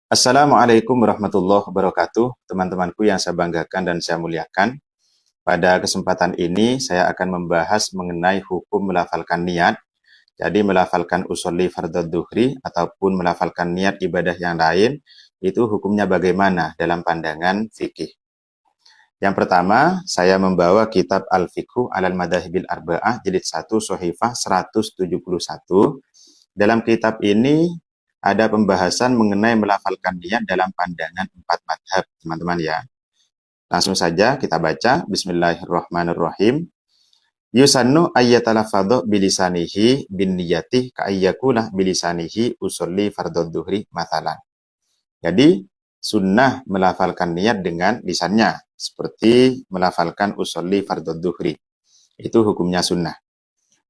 Assalamualaikum warahmatullahi wabarakatuh, teman-temanku yang saya banggakan dan saya muliakan. Pada kesempatan ini saya akan membahas mengenai hukum melafalkan niat. Jadi melafalkan usolli fardhu dhuhri ataupun melafalkan niat ibadah yang lain, itu hukumnya bagaimana dalam pandangan fikih. Yang pertama, saya membawa kitab Al-Fiqhu alal Madhahibil Arba'ah jilid 1 Shahifah 171. Dalam kitab ini ada pembahasan mengenai melafalkan niat dalam pandangan 4 madhab, teman-teman ya. Langsung saja kita baca. Bismillahirrahmanirrahim. Yusannu ayyatalafadhu bilisanihi bin niyati ka'ayyakulah bilisanihi usolli fardhu dhuhri mathalan. Jadi sunnah melafalkan niat dengan lisannya, seperti melafalkan usolli fardhu dhuhri. Itu hukumnya sunnah.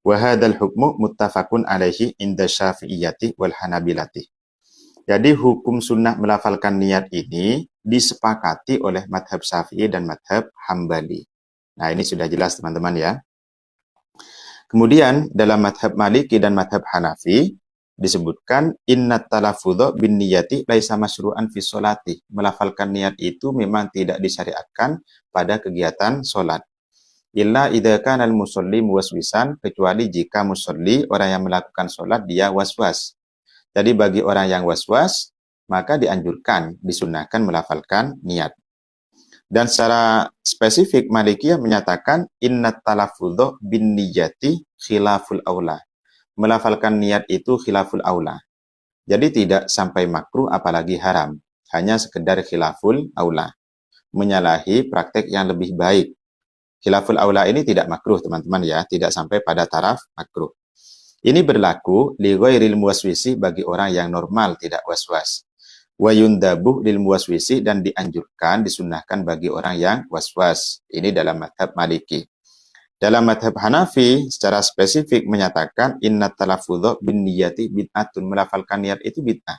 Wa hadzal hukmu muttafaqun alaihi inda Syafi'iyyati wal Hanabilati. Jadi hukum sunnah melafalkan niat ini disepakati oleh madhab Syafi'i dan madhab Hambali. Nah, ini sudah jelas teman-teman ya. Kemudian dalam madhab Maliki dan madhab Hanafi disebutkan innat talafudhu bin niyati laisa masyru'an fi sholati. Melafalkan niat itu memang tidak disyariatkan pada kegiatan sholat. Illa idza kana al-musalli muwaswisan, kecuali jika musalli orang yang melakukan sholat dia waswas. Jadi bagi orang yang waswas maka dianjurkan, disunahkan melafalkan niat. Dan secara spesifik Malikiyah menyatakan innat talaffudhu bin niyati khilaful aula. Melafalkan niat itu khilaful aula. Jadi tidak sampai makruh apalagi haram, hanya sekedar khilaful aula. Menyalahi praktek yang lebih baik. Khilaful aula ini tidak makruh teman-teman ya, tidak sampai pada taraf makruh. Ini berlaku li ghairil muwaswisi bagi orang yang normal tidak waswas. Wa yundabu lil muwaswisi dan dianjurkan, disunnahkan bagi orang yang waswas. Ini dalam madhab Maliki. Dalam madhab Hanafi secara spesifik menyatakan innat talaffudhu bin niyati bid'atun, melafalkan niat itu bid'ah.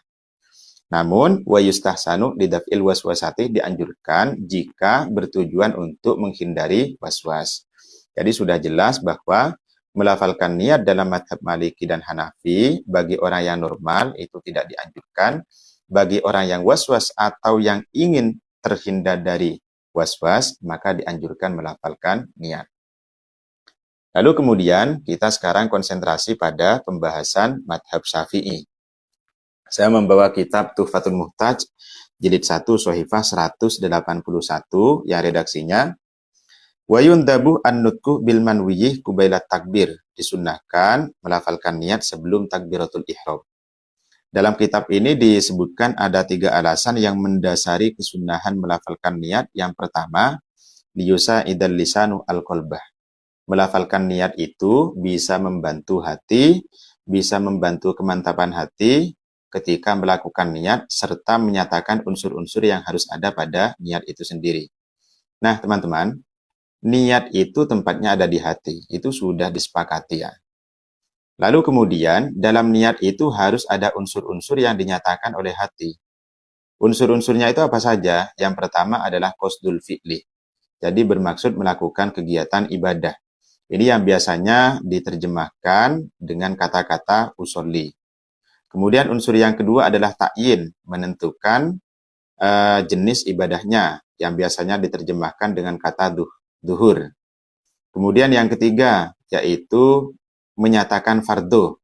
Namun, wa yustahsanu lidaf'il waswasati, dianjurkan jika bertujuan untuk menghindari waswas. Jadi sudah jelas bahwa melafalkan niat dalam madhab Maliki dan Hanafi bagi orang yang normal itu tidak dianjurkan. Bagi orang yang waswas atau yang ingin terhindar dari waswas, maka dianjurkan melafalkan niat. Lalu kemudian kita sekarang konsentrasi pada pembahasan madhab Syafi'i. Saya membawa kitab Tuhfatul Muhtaj, jilid 1, Shahifah 181, yang redaksinya, wa yundabu an-nutku bil manwiyih kubailat takbir, disunnahkan melafalkan niat sebelum takbiratul ihram. Dalam kitab ini disebutkan ada 3 alasan yang mendasari kesunahan melafalkan niat. Yang pertama, liyusa idal lisanu al-qalbah. Melafalkan niat itu bisa membantu hati, bisa membantu kemantapan hati ketika melakukan niat, serta menyatakan unsur-unsur yang harus ada pada niat itu sendiri. Nah, teman-teman, niat itu tempatnya ada di hati. Itu sudah disepakati ya. Lalu kemudian, dalam niat itu harus ada unsur-unsur yang dinyatakan oleh hati. Unsur-unsurnya itu apa saja? Yang pertama adalah qasdul fi'li. Jadi bermaksud melakukan kegiatan ibadah. Ini yang biasanya diterjemahkan dengan kata-kata usolli. Kemudian unsur yang kedua adalah ta'yin, menentukan jenis ibadahnya, yang biasanya diterjemahkan dengan kata duhur. Kemudian yang ketiga, yaitu menyatakan fardhu.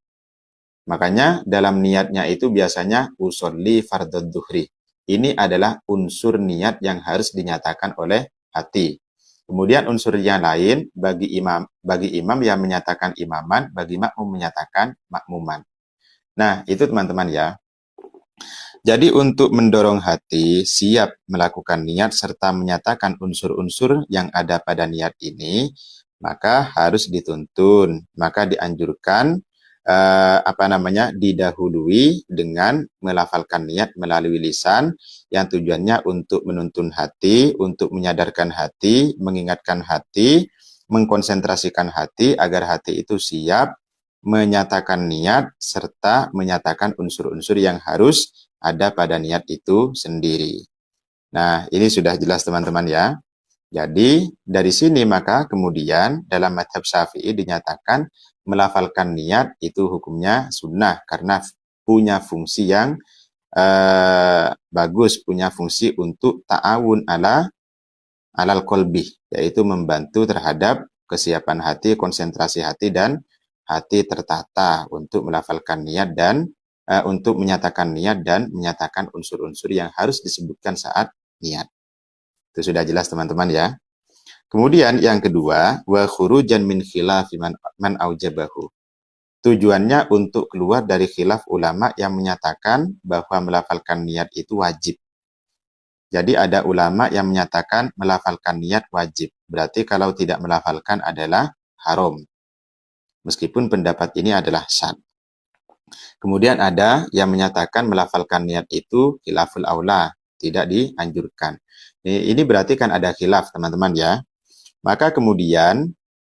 Makanya dalam niatnya itu biasanya usolli fardhu dhuhri. Ini adalah unsur niat yang harus dinyatakan oleh hati. Kemudian unsur yang lain bagi imam yang menyatakan imaman, bagi makmum menyatakan makmuman. Nah, itu teman-teman ya. Jadi untuk mendorong hati siap melakukan niat serta menyatakan unsur-unsur yang ada pada niat ini, maka harus dituntun, maka dianjurkan didahului dengan melafalkan niat melalui lisan yang tujuannya untuk menuntun hati, untuk menyadarkan hati, mengingatkan hati, mengkonsentrasikan hati agar hati itu siap menyatakan niat serta menyatakan unsur-unsur yang harus ada pada niat itu sendiri. Nah, ini sudah jelas teman-teman ya. Jadi, dari sini maka kemudian dalam madhab Syafi'i dinyatakan melafalkan niat itu hukumnya sunnah karena punya fungsi yang bagus, punya fungsi untuk ta'awun alal kolbi, yaitu membantu terhadap kesiapan hati, konsentrasi hati, dan hati tertata untuk melafalkan niat dan untuk menyatakan niat dan menyatakan unsur-unsur yang harus disebutkan saat niat. Itu sudah jelas teman-teman ya. Kemudian yang kedua, wa khurujan min khilafi man aujabahu. Tujuannya untuk keluar dari khilaf ulama yang menyatakan bahwa melafalkan niat itu wajib. Jadi ada ulama yang menyatakan melafalkan niat wajib. Berarti kalau tidak melafalkan adalah haram. Meskipun pendapat ini adalah syad. Kemudian ada yang menyatakan melafalkan niat itu khilaful aula, tidak dianjurkan. Ini berarti kan ada khilaf teman-teman ya. Maka kemudian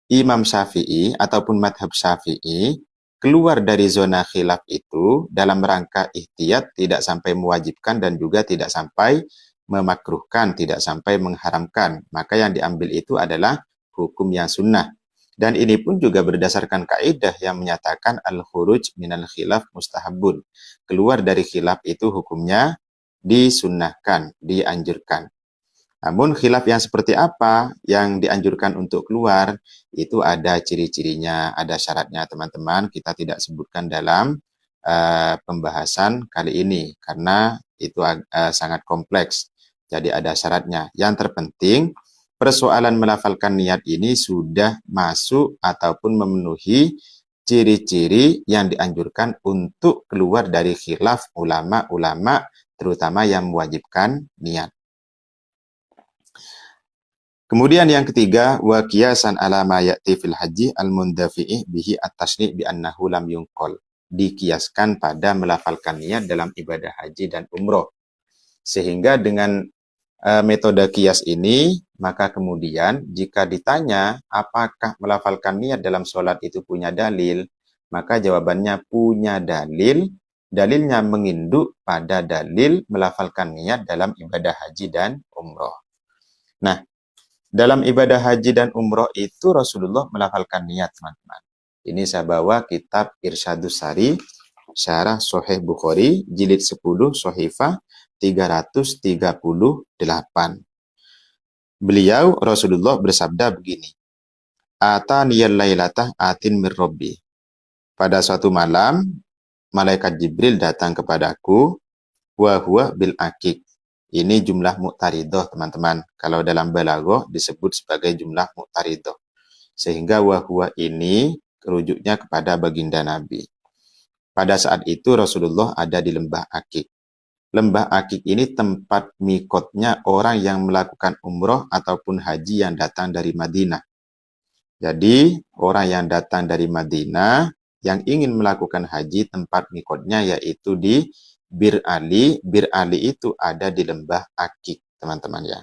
Imam Syafi'i ataupun madhab Syafi'i keluar dari zona khilaf itu dalam rangka ihtiyat, tidak sampai mewajibkan dan juga tidak sampai memakruhkan, tidak sampai mengharamkan. Maka yang diambil itu adalah hukum yang sunnah. Dan ini pun juga berdasarkan kaidah yang menyatakan al-khuruj minal khilaf mustahabun. Keluar dari khilaf itu hukumnya disunnahkan, dianjurkan. Namun khilaf yang seperti apa yang dianjurkan untuk keluar, itu ada ciri-cirinya, ada syaratnya teman-teman. Kita tidak sebutkan dalam pembahasan kali ini, karena itu sangat kompleks. Jadi ada syaratnya. Yang terpenting, persoalan melafalkan niat ini sudah masuk ataupun memenuhi ciri-ciri yang dianjurkan untuk keluar dari khilaf ulama-ulama, terutama yang mewajibkan niat. Kemudian yang ketiga, wa qiyasan ala ma ya'ti fil haji al-mundafi'i bihi at-tasni' bi annahu lam yunqal. Dikiaskan pada melafalkan niat dalam ibadah haji dan umroh. Sehingga dengan metode kias ini, maka kemudian jika ditanya apakah melafalkan niat dalam sholat itu punya dalil, maka jawabannya punya dalil. Dalilnya menginduk pada dalil melafalkan niat dalam ibadah haji dan umroh. Nah, dalam ibadah haji dan umroh itu Rasulullah melafalkan niat, teman-teman. Ini saya bawa kitab Irsyadus Sari, Syarah Sahih Bukhari, jilid 10, Shahifah 338. Beliau, Rasulullah bersabda begini, Ataniyal lailatah atin mir Rabbi. Pada suatu malam, malaikat Jibril datang kepadaku, wa huwa bil akik. Ini jumlah mu'taridoh, teman-teman. Kalau dalam balaghah disebut sebagai jumlah mu'taridoh. Sehingga wahwa ini rujuknya kepada baginda Nabi. Pada saat itu Rasulullah ada di Lembah Akik. Lembah Akik ini tempat mikotnya orang yang melakukan umroh ataupun haji yang datang dari Madinah. Jadi orang yang datang dari Madinah yang ingin melakukan haji, tempat mikotnya yaitu di Bir Ali. Bir Ali itu ada di Lembah Akik, teman-teman ya.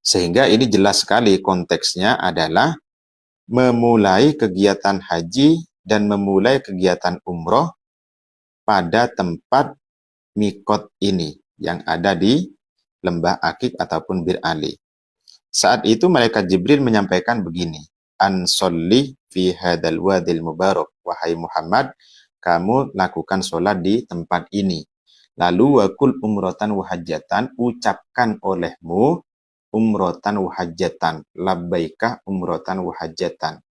Sehingga ini jelas sekali konteksnya adalah memulai kegiatan haji dan memulai kegiatan umroh pada tempat mikot ini yang ada di Lembah Akik ataupun Bir Ali. Saat itu malaikat Jibril menyampaikan begini, An sholli fi hadal wadil mubarak, wahai Muhammad, kamu lakukan sholat di tempat ini. Lalu wakul umrotan wahajatan, ucapkan olehmu umrotan wahajatan, labbaikah umrotan wahajatan.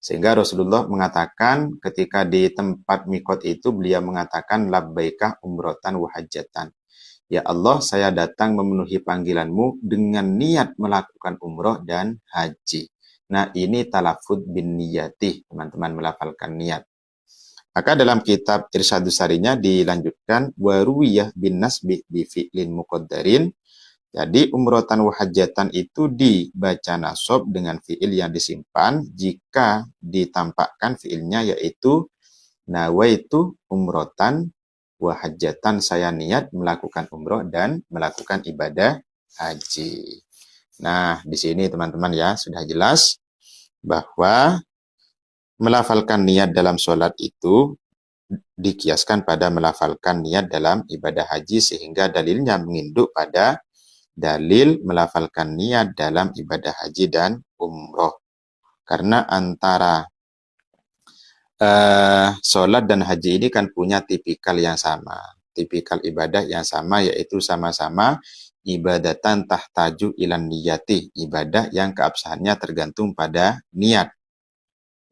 Sehingga Rasulullah mengatakan ketika di tempat mikot itu beliau mengatakan labbaikah umrotan wahajatan. Ya Allah, saya datang memenuhi panggilanmu dengan niat melakukan umroh dan haji. Nah, ini talafud bin niyati, teman-teman melafalkan niat. Maka dalam kitab Irsyadus Sarinya dilanjutkan waruwiyah bin nasbi bi fi'lin muqaddarin. Jadi umrotan wahajatan itu dibaca nasab dengan fi'il yang disimpan jika ditampakkan fi'ilnya yaitu nawaitu umrotan wahajatan, saya niat melakukan umroh dan melakukan ibadah haji. Nah, di sini teman-teman ya sudah jelas bahwa melafalkan niat dalam sholat itu dikiaskan pada melafalkan niat dalam ibadah haji, sehingga dalilnya menginduk pada dalil melafalkan niat dalam ibadah haji dan umroh. Karena antara sholat dan haji ini kan punya tipikal yang sama. Tipikal ibadah yang sama, yaitu sama-sama ibadatan tahtaju ilan niyati. Ibadah yang keabsahannya tergantung pada niat.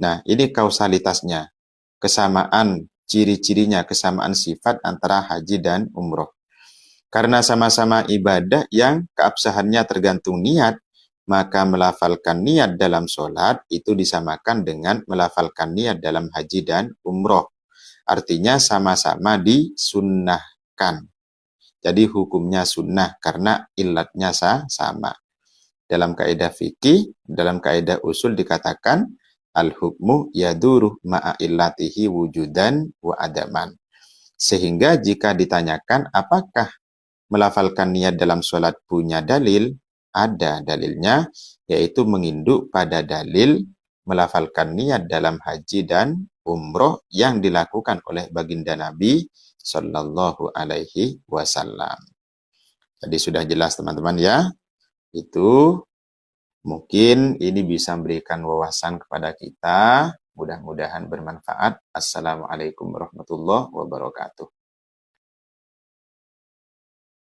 Nah, ini kausalitasnya. Kesamaan ciri-cirinya, kesamaan sifat antara haji dan umroh. Karena sama-sama ibadah yang keabsahannya tergantung niat, maka melafalkan niat dalam sholat itu disamakan dengan melafalkan niat dalam haji dan umroh. Artinya sama-sama disunnahkan. Jadi hukumnya sunnah karena ilatnya sama. Dalam kaidah fikih, dalam kaidah usul dikatakan al-hukmu yaduru ma'a illatihi wujudan wa adaman. Sehingga jika ditanyakan apakah melafalkan niat dalam sholat punya dalil, ada dalilnya, yaitu menginduk pada dalil melafalkan niat dalam haji dan umroh yang dilakukan oleh baginda Nabi Sallallahu Alaihi Wasallam. Jadi sudah jelas teman-teman ya, itu mungkin ini bisa memberikan wawasan kepada kita, mudah-mudahan bermanfaat. Assalamualaikum warahmatullahi wabarakatuh.